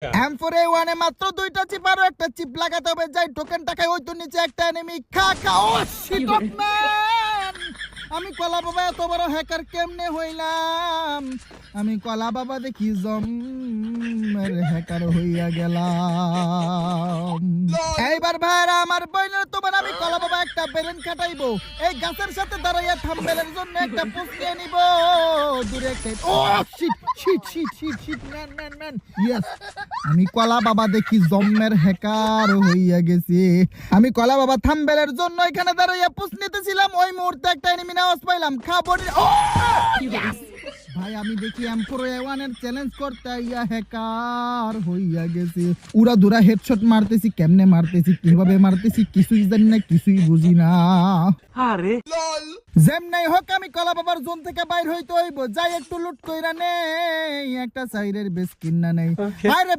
এমফোরে ওয়ানে মাত্র দুইটা চিপ আরো একটা চিপ লাগাতে হবে, যাই টোকেন টাকায় ওই তো নিচে একটা এনিমি খা খা। ও শিট ম্যান, আমি কলা বাবা এত বড় হ্যাকার কেমনে হইলাম? আমি কলা বাবা দেখি জমের হ্যাকার হইয়া গেলাম। এইবার ভাইরা আমার বইনের তোমার আমি কলা বাবা একটা বেরেন খাটাইবো, এই গাছের সাথে দাঁড়াইয়া থাম্বেলের জন্য একটা পোস্ট নিয়ে নিব দূরে একটা। ও shit shit shit shit shit man man man, yes আমি কলা বাবা দেখি জম্মের হ্যাকার হইয়া গেছি। আমি কলা বাবা থাম্বেলের জন্য এখানে দাঁড়াইয়া পোস্ট নিতেছিলাম, ওই মুহূর্তে একটা এনিমি আওয়াজ পাইলাম খাবো। ভাই আমি দেখি M4A1 এর চ্যালেঞ্জ করতে ইয়া হ্যাকার হইয়া গেছে। উড়া দুরা হেডশট মারতেছি, কেমনে মারতেছি, কিভাবে মারতেছি কিছুই জানি না, কিছুই বুঝি না। আরে যেমনাই হোক আমি কলা বাবার জোন থেকে বাইর হইতে হইব, যাই একটু লুট কইরা নেই, একটা সাইরের বেশ কিন্না নেই। আরে